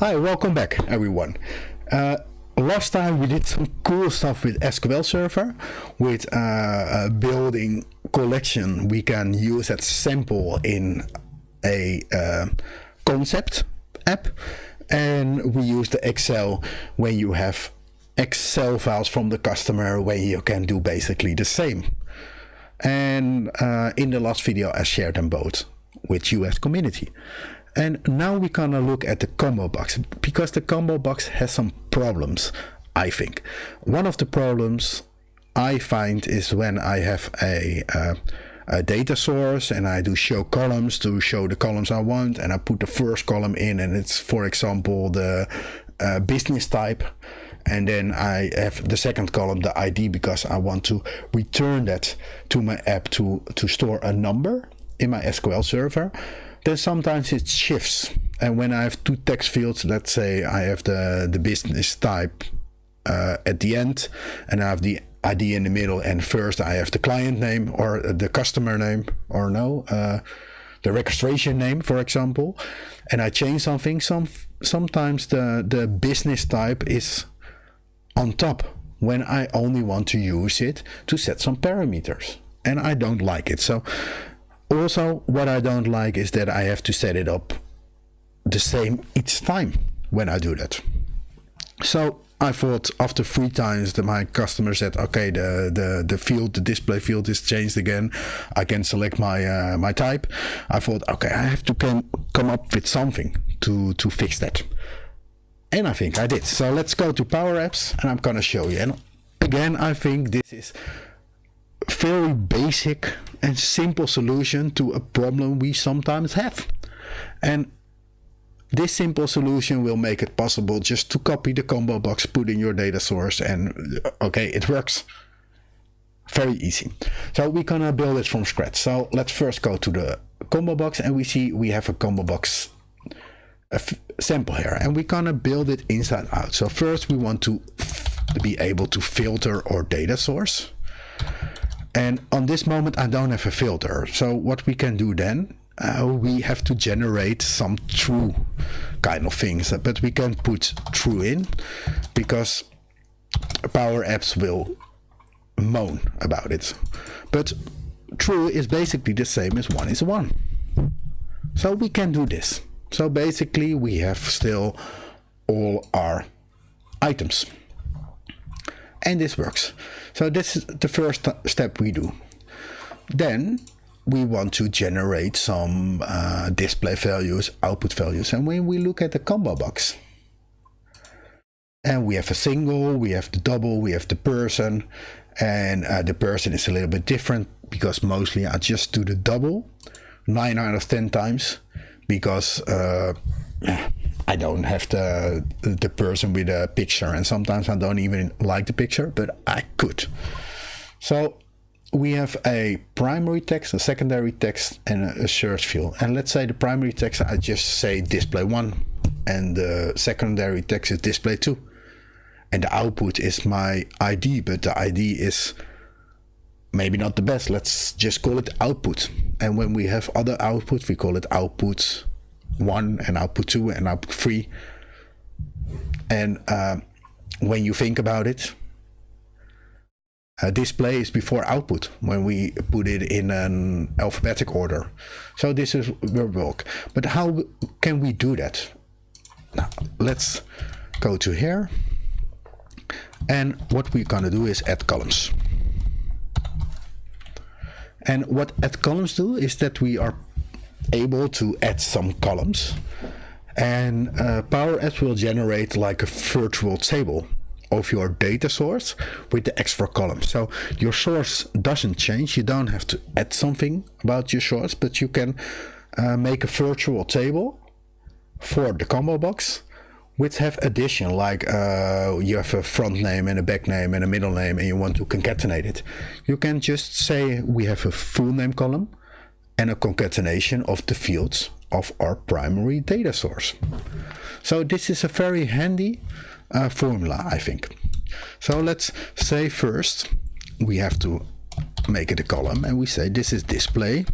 Hi, welcome back everyone. Last time we did some cool stuff with SQL Server, with a building collection we can use as sample in a concept app, and we use the Excel when you have Excel files from the customer where you can do basically the same. And in the last video I shared them both with you as community. And now we're gonna look at the ComboBox, because the ComboBox has some problems, I think. One of the problems I find is when I have a data source and I do show columns to show the columns I want, and I put the first column in and it's, for example, the business type, and then I have the second column, the ID, because I want to return that to my app to store a number in my SQL server. Then sometimes it shifts, and when I have two text fields, let's say I have the business type at the end and I have the ID in the middle, and first I have the client name or the customer name, or the registration name, for example, and I change something, sometimes the business type is on top when I only want to use it to set some parameters, and I don't like it. So also, what I don't like is that I have to set it up the same each time when I do that. So I thought after 3 times that my customer said, okay, the display field is changed again. I can select my my type. I thought, okay, I have to come up with something to fix that. And I think I did. So let's go to PowerApps and I'm gonna show you. And again, I think this is very basic and simple solution to a problem we sometimes have, and this simple solution will make it possible just to copy the ComboBox, put in your data source, and okay, it works. Very easy. So we're gonna build it from scratch. So let's first go to the ComboBox, and we see we have a ComboBox sample here, and we're gonna build it inside out. So first we want to be able to filter our data source. And on this moment I don't have a filter, so what we can do then, we have to generate some true kind of things, but we can put true in because PowerApps will moan about it. But true is basically the same as 1 is 1, so we can do this. So basically we have still all our items, and this works. So this is the first step we do. Then we want to generate some display values, output values, and when we look at the ComboBox, and we have a single, we have the double, we have the person, and the person is a little bit different because mostly I just do the double 9 out of 10 times, because I don't have the person with a picture, and sometimes I don't even like the picture, but I could. So we have a primary text, a secondary text, and a search field. And let's say the primary text, I just say display 1, and the secondary text is display 2, and the output is my ID, but the ID is maybe not the best. Let's just call it output. And when we have other output, we call it output 1 and output 2 and output 3. And when you think about it, display is before output when we put it in an alphabetic order. So this is where we work. But how can we do that? Now let's go to here, and what we're gonna do is add columns. And what add columns do is that we are able to add some columns, and PowerApps will generate like a virtual table of your data source with the extra columns. So your source doesn't change, you don't have to add something about your source, but you can make a virtual table for the ComboBox which have addition, like you have a front name and a back name and a middle name, and you want to concatenate it. You can just say we have a full name column and a concatenation of the fields of our primary data source. So this is a very handy formula, I think. So let's say first we have to make it a column, and we say this is display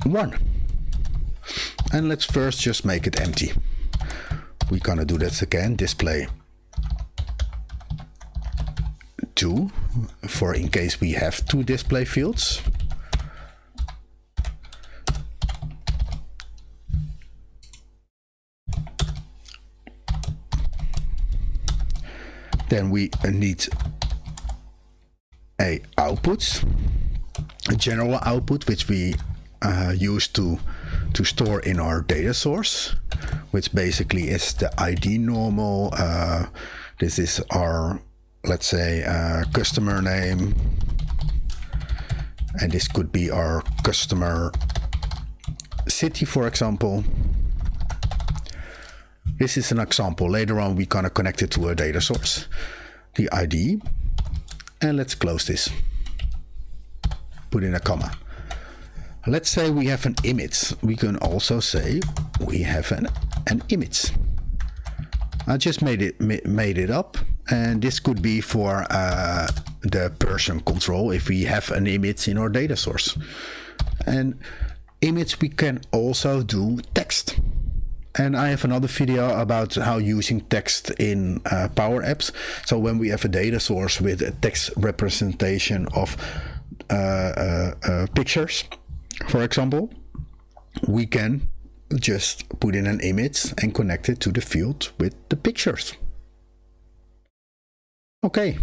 1. And let's first just make it empty. We're gonna do that again, display 2, for in case we have 2 display fields. Then we need a output, a general output, which we use to store in our data source, which basically is the ID normal. This is our, let's say, customer name, and this could be our customer city, for example. This is an example. Later on, we're gonna connect it to a data source, the ID, and let's close this. Put in a comma. Let's say we have an image. We can also say we have an image. I just made it up, and this could be for the person control if we have an image in our data source. And image, we can also do text. And I have another video about how using text in PowerApps. So when we have a data source with a text representation of pictures, for example, we can just put in an image and connect it to the field with the pictures. Okay,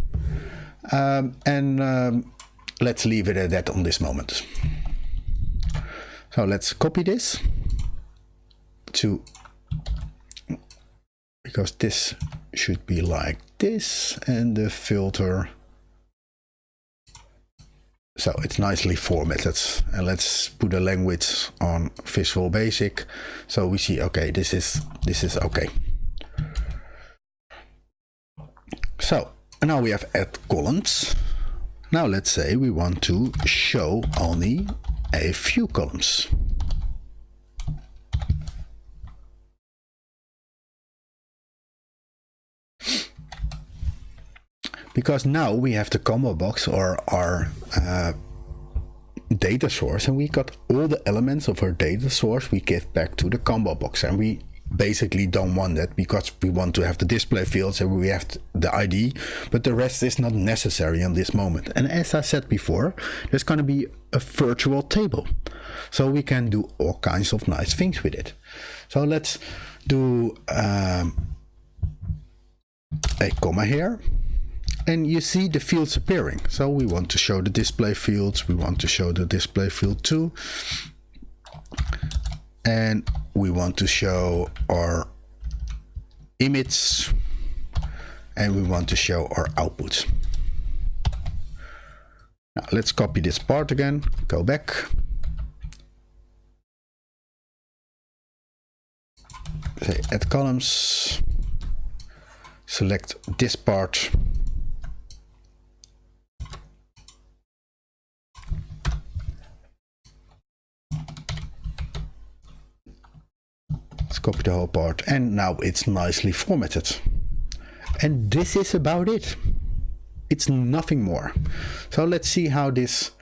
let's leave it at that on this moment. So let's copy this to, because this should be like this, and the filter, so it's nicely formatted. And let's put a language on Visual Basic, so we see, okay, this is okay. So now we have add columns. Now let's say we want to show only a few columns. Because now we have the ComboBox, or our data source, and we got all the elements of our data source we give back to the ComboBox. And we basically don't want that, because we want to have the display fields and we have the ID, but the rest is not necessary in this moment. And as I said before, there's going to be a virtual table, so we can do all kinds of nice things with it. So let's do a comma here. And you see the fields appearing. So we want to show the display fields. We want to show the display field 2. And we want to show our image. And we want to show our output. Now let's copy this part again. Go back. Say add columns. Select this part. Let's copy the whole part, and now it's nicely formatted. And this is about it. It's nothing more. So let's see how this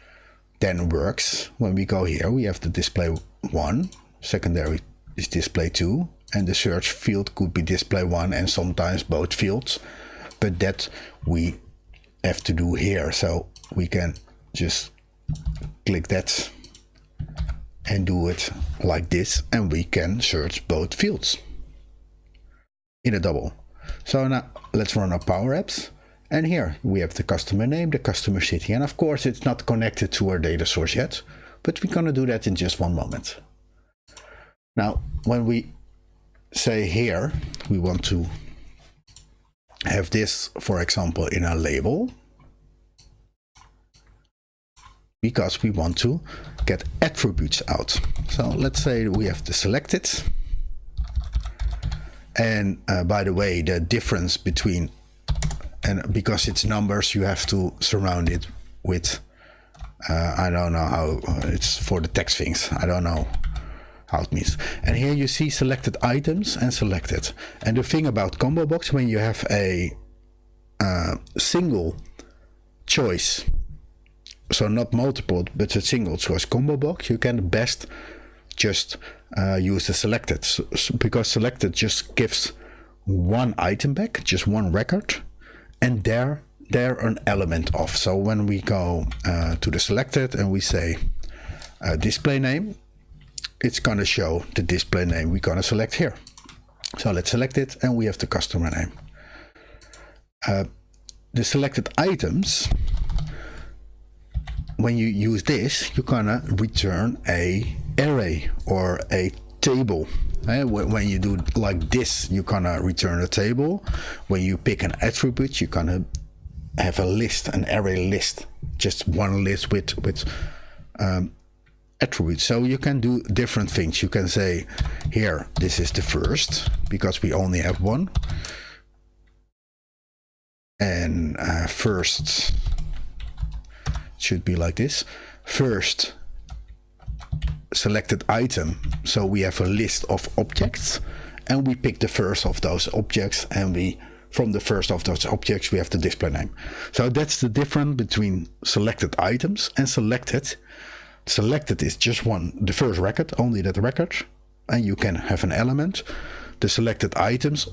then works. When we go here, we have the display 1, secondary is display 2, and the search field could be display 1 and sometimes both fields, but that we have to do here. So we can just click that and do it like this, and we can search both fields in a double. So now let's run our PowerApps, and here we have the customer name, the customer city, and of course it's not connected to our data source yet, but we're gonna do that in just one moment. Now when we say here we want to have this, for example, in a label, because we want to get attributes out. So let's say we have to select it. And by the way, the difference between, and because it's numbers, you have to surround it with, I don't know how, it's for the text things. I don't know how it means. And here you see selected items and selected. And the thing about ComboBox, when you have a single choice, so not multiple, but a single choice ComboBox, you can best just use the selected, because selected just gives one item back, just one record, and they're an element of. So when we go to the selected and we say display name, it's gonna show the display name we're gonna select here. So let's select it, and we have the customer name. The selected items, when you use this, you're gonna return a array or a table. When you do like this, you're gonna return a table. When you pick an attribute, you're gonna have a list, an array list, just one list with attributes. So you can do different things. You can say here, this is the first, because we only have one. And first should be like this. First selected item. So we have a list of objects, and we pick the first of those objects, and from the first of those objects we have the display name. So that's the difference between selected items and selected. Selected is just the first record, only that record, and you can have an element. The selected items,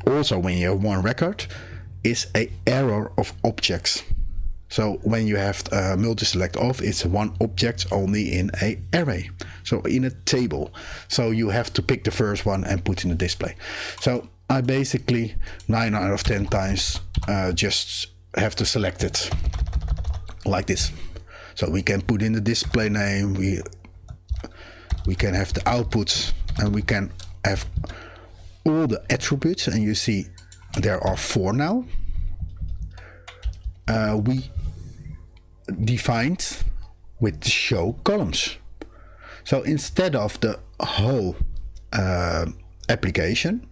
also when you have one record, is an array of objects. So when you have multi-select off, it's one object only in an array, so in a table. So you have to pick the first one and put in the display. So I basically 9 out of 10 times just have to select it like this. So we can put in the display name, we can have the outputs, and we can have all the attributes, and you see there are 4 now. We defined with the show columns. So instead of the whole application,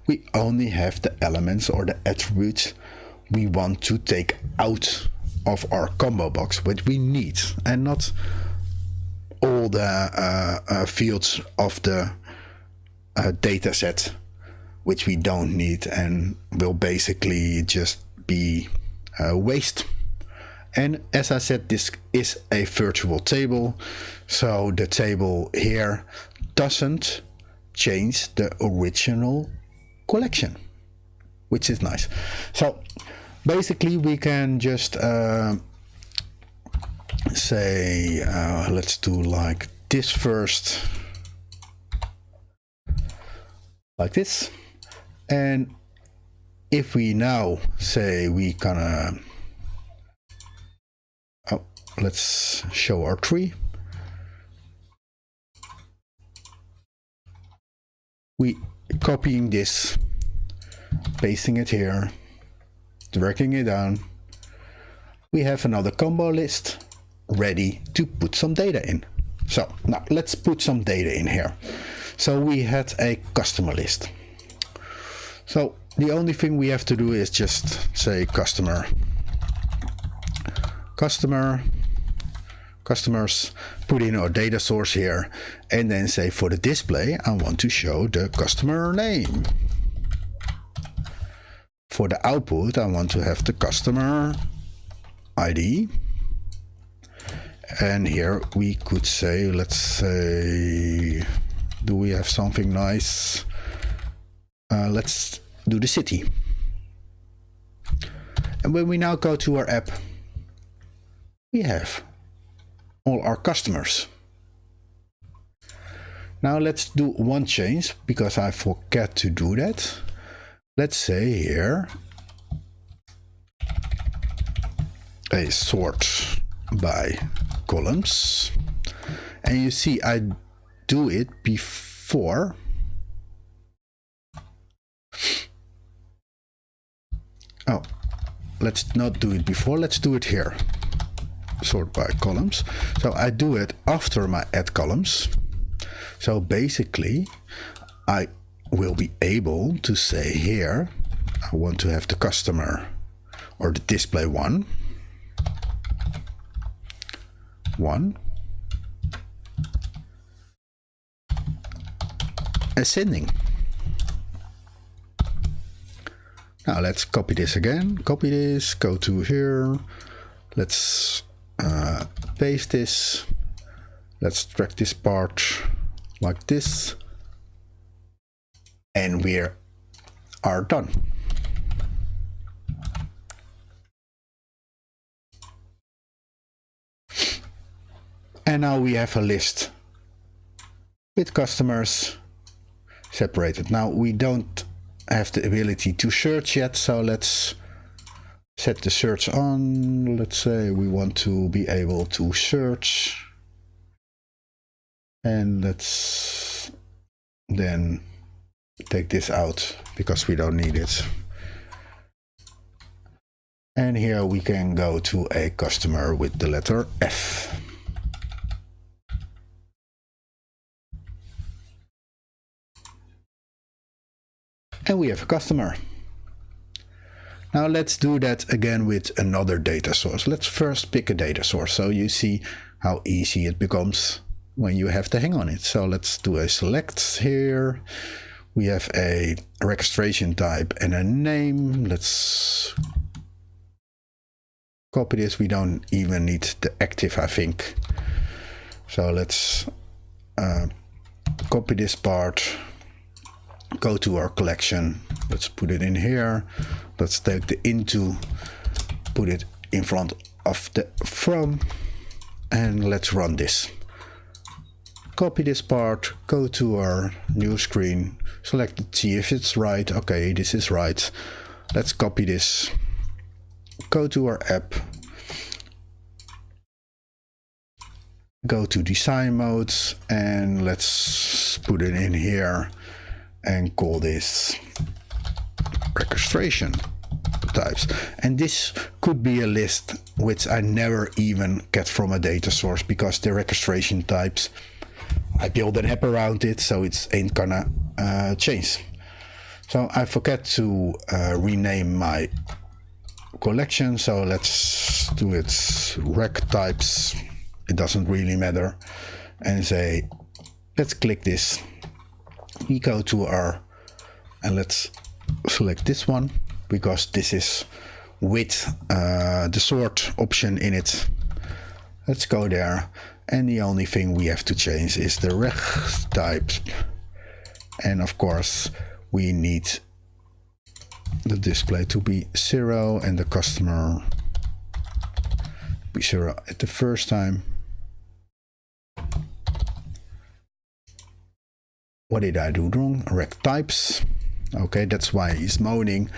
we only have the elements or the attributes we want to take out of our combo box, which we need, and not all the fields of the data set, which we don't need and will basically just be waste. And as I said, this is a virtual table, so the table here doesn't change the original collection, which is nice. So basically we can just say let's do like this first, like this. And if we now say we gonna let's show our tree, we copying this, pasting it here, dragging it down, we have another combo list ready to put some data in. So now let's put some data in here. So we had a customer list. So the only thing we have to do is just say customers, put in our data source here, and then say for the display I want to show the customer name. For the output I want to have the customer ID, and here we could say, let's say, do we have something nice? Let's do the city. And when we now go to our app, we have all our customers. Now let's do one change, because I forget to do that. Let's say here a sort by columns, and you see I do it before let's not do it before, let's do it here, sort by columns. So I do it after my add columns. So basically I will be able to say here I want to have the customer or the display one ascending. Now let's copy this again, copy this, go to here, let's paste this, Let's drag this part like this. And we are done. And now we have a list with customers separated. Now we don't have the ability to search yet, so let's set the search on. Let's say we want to be able to search, and let's then take this out because we don't need it. And here we can go to a customer with the letter F. And we have a customer. Now let's do that again with another data source. Let's first pick a data source so you see how easy it becomes when you have to hang on it. So let's do a select here. We have a registration type and a name. Let's copy this. We don't even need the active, I think. So let's copy this part. Go to our collection. Let's put it in here. Let's take the into, put it in front of the from, and let's run this. Copy this part, go to our new screen, select it, see if it's right. Okay, this is right. Let's copy this. Go to our app. Go to design modes, and let's put it in here. And call this registration types. And this could be a list which I never even get from a data source, because the registration types, I build an app around it, so it ain't gonna change. So I forget to rename my collection, so let's do it reg types. It doesn't really matter. And say, let's click this. We go to our, and let's select this one because this is with the sort option in it. Let's go there, and the only thing we have to change is the reg type, and of course we need the display to be 0 and the customer be 0 at the first time. What did I do wrong? Reg types. Okay, that's why he's moaning.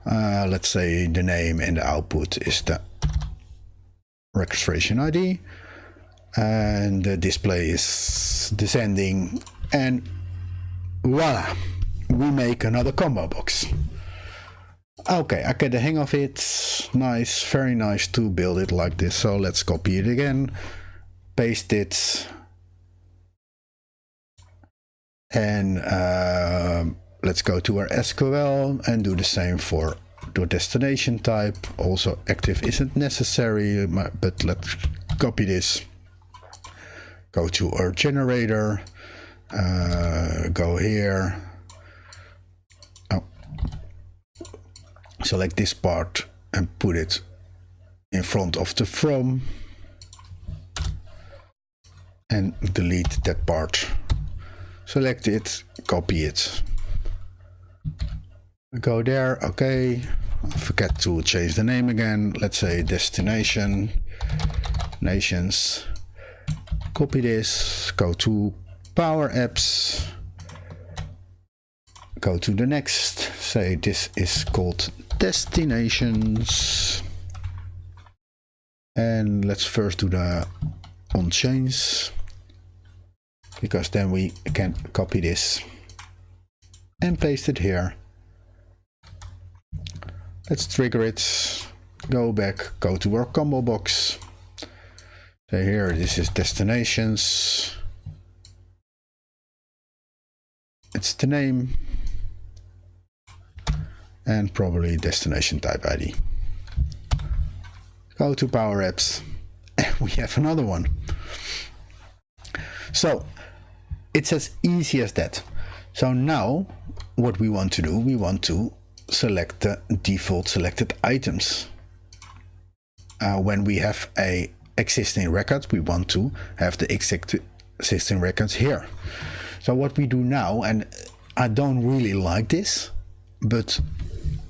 Let's say the name and the output is the registration ID. And the display is descending. And voila! We make another combo box. Okay, I get the hang of it. Nice, very nice to build it like this. So let's copy it again. Paste it. And let's go to our SQL and do the same for the destination type. Also active isn't necessary, but let's copy this. Go to our generator, go here. Oh. Select this part and put it in front of the from. And delete that part. Select it, copy it. Go there, okay. I forget to change the name again. Let's say destination, nations. Copy this, go to PowerApps. Go to the next, say this is called destinations. And let's first do the on change, because then we can copy this and paste it here. Let's trigger it, go back, go to our ComboBox. So here, this is destinations. It's the name and probably destination type ID. Go to PowerApps and we have another one. So it's as easy as that. So now what we want to do, we want to select the default selected items. When we have a existing record, we want to have the existing records here. So what we do now, and I don't really like this, but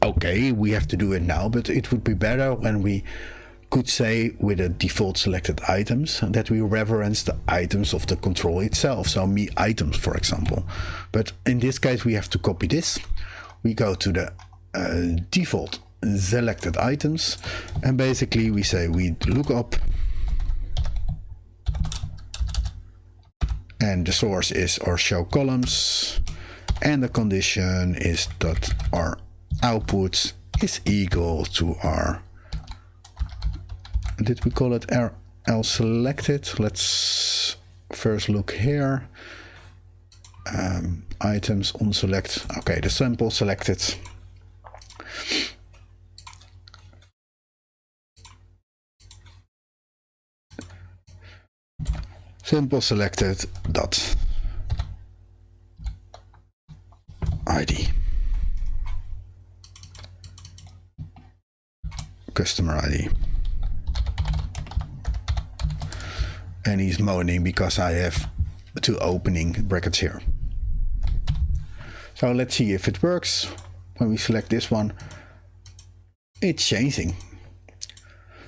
okay, we have to do it now, but it would be better when we could say with the default selected items that we reference the items of the control itself. So me items, for example. But in this case, we have to copy this. We go to the default selected items, and basically we say we look up, and the source is our show columns, and the condition is that our output is equal to our, did we call it RL selected? Let's first look here. Items on select. Okay, the sample selected. Sample selected dot ID. Customer ID. And he's moaning because I have two opening brackets here. So let's see if it works. When we select this one, it's changing.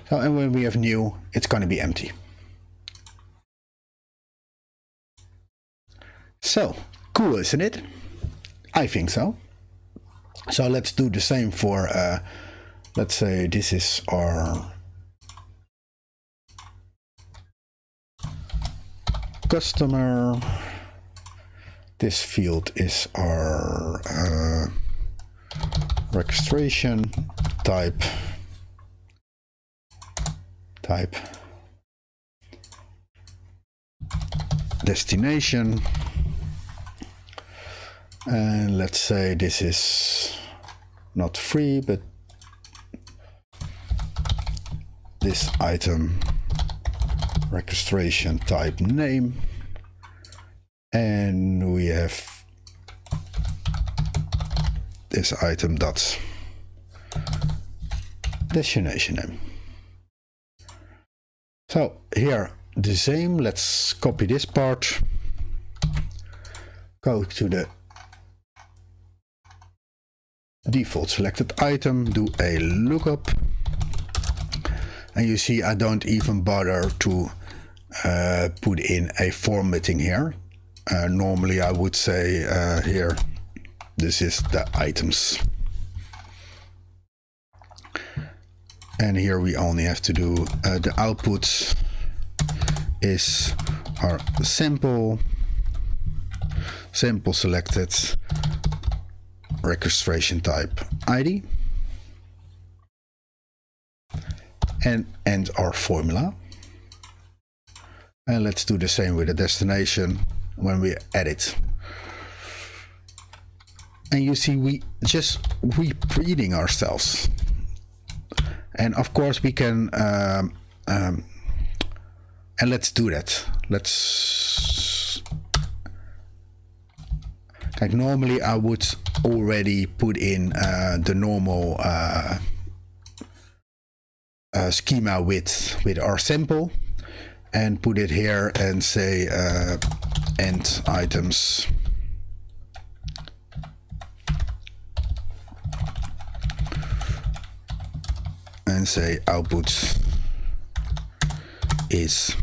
So, and when we have new, it's going to be empty. So cool, isn't it? I think so. So let's do the same for, let's say this is our customer. This field is our registration type. Destination. And let's say this is not free, but this item registration type name. And we have this item dot destination name. So here the same, let's copy this part, go to the default selected item, do a lookup, and you see I don't even bother to put in a formatting here. Normally I would say here, this is the items. And here we only have to do the output is our sample selected registration type ID, and our formula. And let's do the same with the destination when we edit. And you see we just repeating ourselves. And of course we can, and let's do that. Let's, like normally I would already put in the normal schema with our sample and put it here and say end items and say output is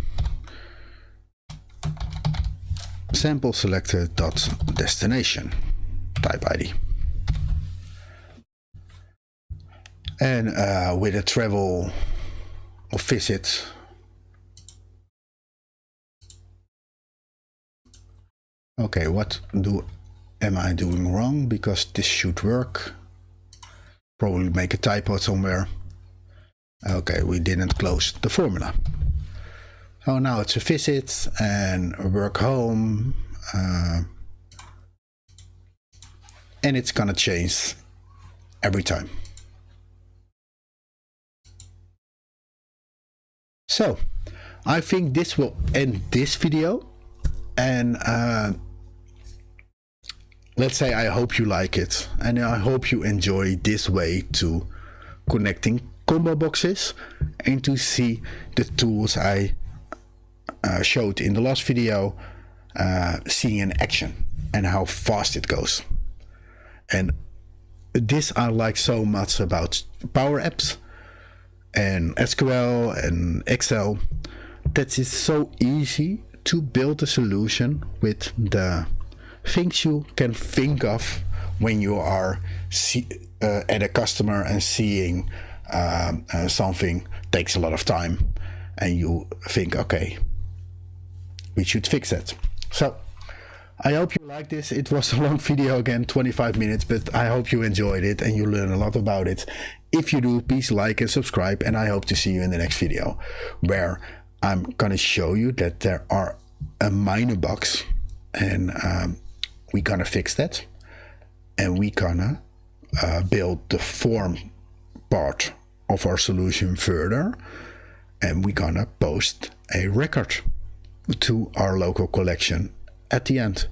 sample selected dot destination type ID. And with a travel or visit, okay, what am I doing wrong? Because this should work. Probably make a typo somewhere. Okay, we didn't close the formula. So now it's a visit and a work home, and it's gonna change every time. So I think this will end this video, and let's say I hope you like it, and I hope you enjoy this way to connecting combo boxes and to see the tools I showed in the last video, seeing an action and how fast it goes. And this I like so much about PowerApps and SQL and Excel, that it's so easy to build a solution with the things you can think of when you are at a customer and seeing something takes a lot of time, and you think, okay, we should fix it. So I hope you like this. It was a long video again, 25 minutes, but I hope you enjoyed it and you learn a lot about it. If you do, please like and subscribe, and I hope to see you in the next video, where I'm gonna show you that there are a minor bugs, and we're gonna fix that, and we're gonna build the form part of our solution further, and we're gonna post a record to our local collection at the end.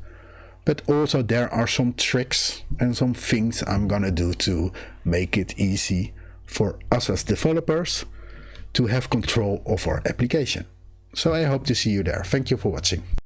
But also there are some tricks and some things I'm gonna do to make it easy for us as developers to have control of our application. So I hope to see you there. Thank you for watching.